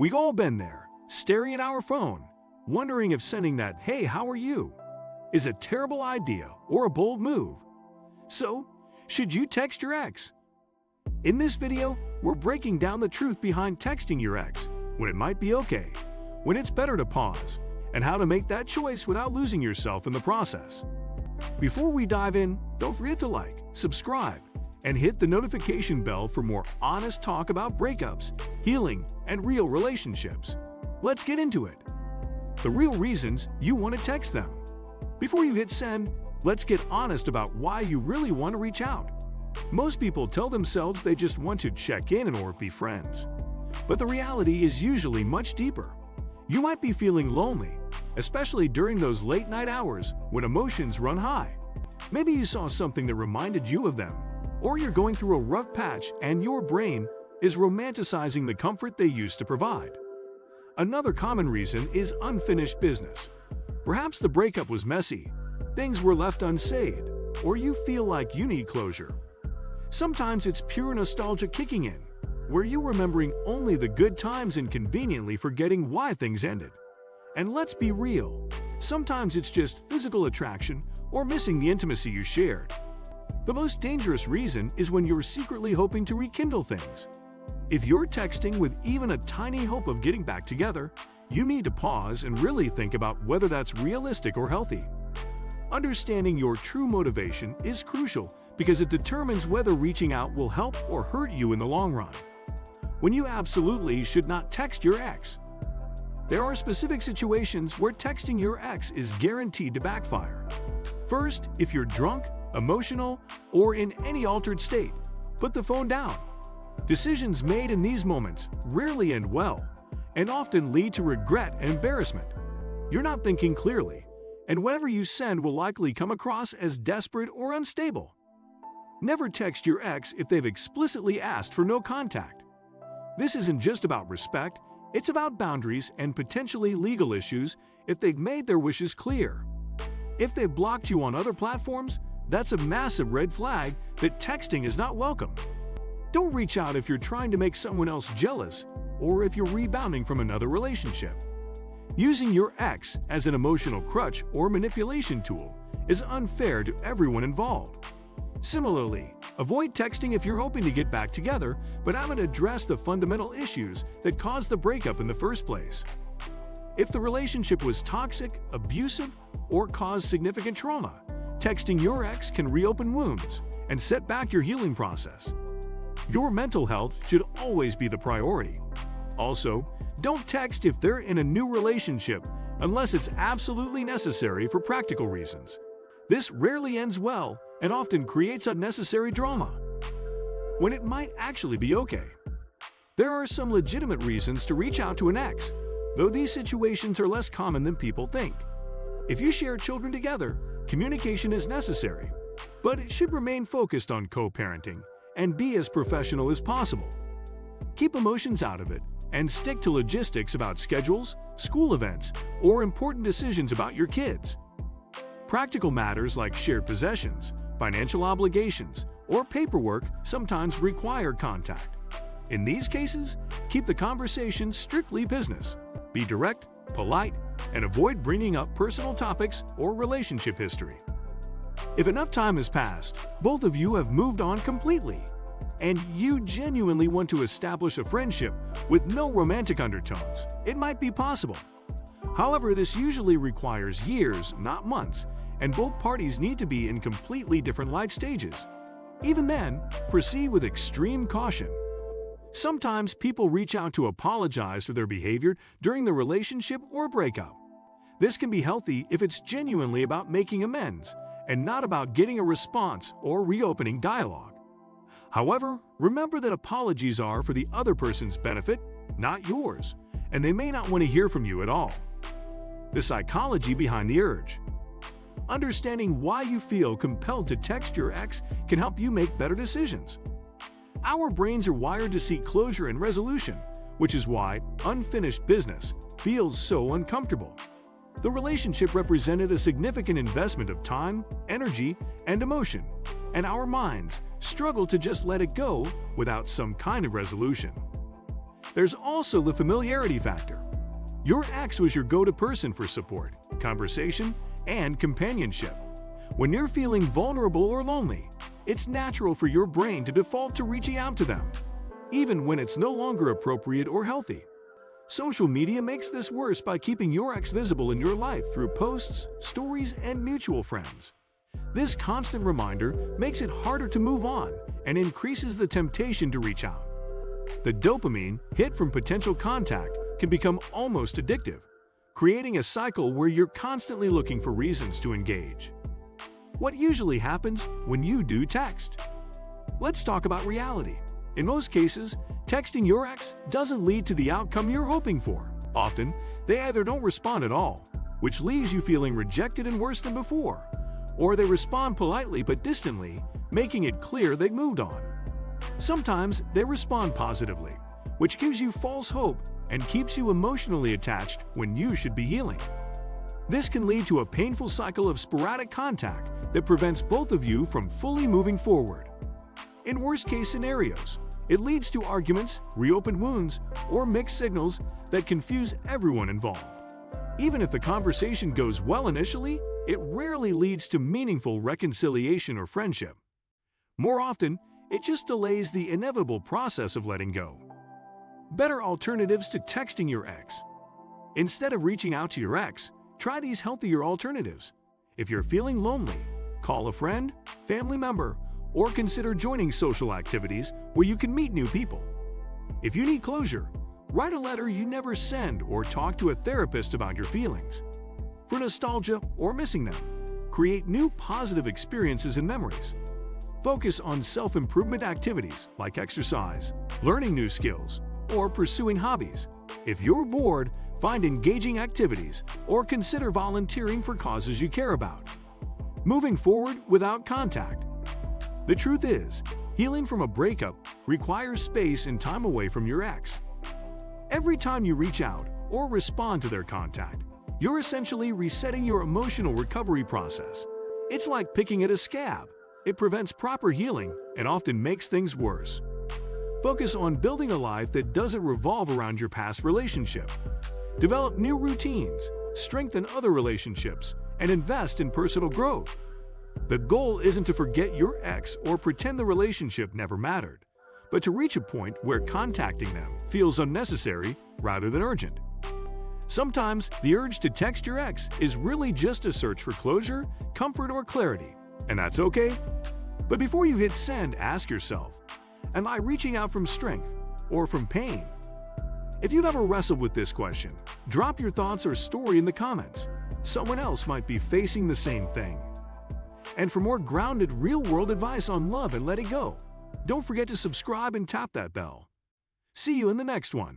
We've all been there, staring at our phone, wondering if sending that "Hey, how are you?" is a terrible idea or a bold move. So, should you text your ex? In this video, we're breaking down the truth behind texting your ex, when it might be okay, when it's better to pause, and how to make that choice without losing yourself in the process. Before we dive in, don't forget to like, subscribe, and hit the notification bell for more honest talk about breakups, healing, and real relationships. Let's get into it. The real reasons you want to text them. Before you hit send, let's get honest about why you really want to reach out. Most people tell themselves they just want to check in or be friends. But the reality is usually much deeper. You might be feeling lonely, especially during those late night hours when emotions run high. Maybe you saw something that reminded you of them, or you're going through a rough patch and your brain is romanticizing the comfort they used to provide. Another common reason is unfinished business. Perhaps the breakup was messy, things were left unsaid, or you feel like you need closure. Sometimes it's pure nostalgia kicking in, where you're remembering only the good times and conveniently forgetting why things ended. And let's be real, sometimes it's just physical attraction or missing the intimacy you shared. The most dangerous reason is when you're secretly hoping to rekindle things. If you're texting with even a tiny hope of getting back together, you need to pause and really think about whether that's realistic or healthy. Understanding your true motivation is crucial because it determines whether reaching out will help or hurt you in the long run. When you absolutely should not text your ex. There are specific situations where texting your ex is guaranteed to backfire. First, if you're drunk, emotional, or in any altered state, put the phone down. Decisions made in these moments rarely end well and often lead to regret and embarrassment. You're not thinking clearly, and whatever you send will likely come across as desperate or unstable. Never text your ex if they've explicitly asked for no contact. This isn't just about respect, it's about boundaries and potentially legal issues if they've made their wishes clear. If they've blocked you on other platforms, that's a massive red flag that texting is not welcome. Don't reach out if you're trying to make someone else jealous or if you're rebounding from another relationship. Using your ex as an emotional crutch or manipulation tool is unfair to everyone involved. Similarly, avoid texting if you're hoping to get back together but haven't addressed the fundamental issues that caused the breakup in the first place. If the relationship was toxic, abusive, or caused significant trauma, texting your ex can reopen wounds and set back your healing process. Your mental health should always be the priority. Also, don't text if they're in a new relationship unless it's absolutely necessary for practical reasons. This rarely ends well and often creates unnecessary drama, when it might actually be okay. There are some legitimate reasons to reach out to an ex, though these situations are less common than people think. If you share children together, communication is necessary, but it should remain focused on co-parenting and be as professional as possible. Keep emotions out of it and stick to logistics about schedules, school events, or important decisions about your kids. Practical matters like shared possessions, financial obligations, or paperwork sometimes require contact. In these cases, keep the conversation strictly business. Be direct, polite, and avoid bringing up personal topics or relationship history. If enough time has passed, both of you have moved on completely, and you genuinely want to establish a friendship with no romantic undertones, it might be possible. However, this usually requires years, not months, and both parties need to be in completely different life stages. Even then, proceed with extreme caution. Sometimes people reach out to apologize for their behavior during the relationship or breakup. This can be healthy if it's genuinely about making amends and not about getting a response or reopening dialogue. However, remember that apologies are for the other person's benefit, not yours, and they may not want to hear from you at all. The psychology behind the urge. Understanding why you feel compelled to text your ex can help you make better decisions. Our brains are wired to seek closure and resolution, which is why unfinished business feels so uncomfortable. The relationship represented a significant investment of time, energy, and emotion, and our minds struggle to just let it go without some kind of resolution. There's also the familiarity factor. Your ex was your go-to person for support, conversation, and companionship. When you're feeling vulnerable or lonely, it's natural for your brain to default to reaching out to them, even when it's no longer appropriate or healthy. Social media makes this worse by keeping your ex visible in your life through posts, stories, and mutual friends. This constant reminder makes it harder to move on and increases the temptation to reach out. The dopamine hit from potential contact can become almost addictive, creating a cycle where you're constantly looking for reasons to engage. What usually happens when you do text? Let's talk about reality. In most cases, texting your ex doesn't lead to the outcome you're hoping for. Often, they either don't respond at all, which leaves you feeling rejected and worse than before, or they respond politely but distantly, making it clear they've moved on. Sometimes they respond positively, which gives you false hope and keeps you emotionally attached when you should be healing. This can lead to a painful cycle of sporadic contact that prevents both of you from fully moving forward. In worst-case scenarios, it leads to arguments, reopened wounds, or mixed signals that confuse everyone involved. Even if the conversation goes well initially, it rarely leads to meaningful reconciliation or friendship. More often, it just delays the inevitable process of letting go. Better alternatives to texting your ex. Instead of reaching out to your ex, try these healthier alternatives. If you're feeling lonely, call a friend, family member, or consider joining social activities where you can meet new people. If you need closure, write a letter you never send or talk to a therapist about your feelings. For nostalgia or missing them, create new positive experiences and memories. Focus on self-improvement activities like exercise, learning new skills, or pursuing hobbies. If you're bored, find engaging activities or consider volunteering for causes you care about. Moving forward without contact. The truth is, healing from a breakup requires space and time away from your ex. Every time you reach out or respond to their contact, you're essentially resetting your emotional recovery process. It's like picking at a scab. It prevents proper healing and often makes things worse. Focus on building a life that doesn't revolve around your past relationship. Develop new routines, strengthen other relationships, and invest in personal growth. The goal isn't to forget your ex or pretend the relationship never mattered, but to reach a point where contacting them feels unnecessary rather than urgent. Sometimes the urge to text your ex is really just a search for closure, comfort, or clarity, and that's okay. But before you hit send, ask yourself, am I reaching out from strength or from pain? If you've ever wrestled with this question, drop your thoughts or story in the comments. Someone else might be facing the same thing. And for more grounded, real-world advice on love and letting go, don't forget to subscribe and tap that bell. See you in the next one.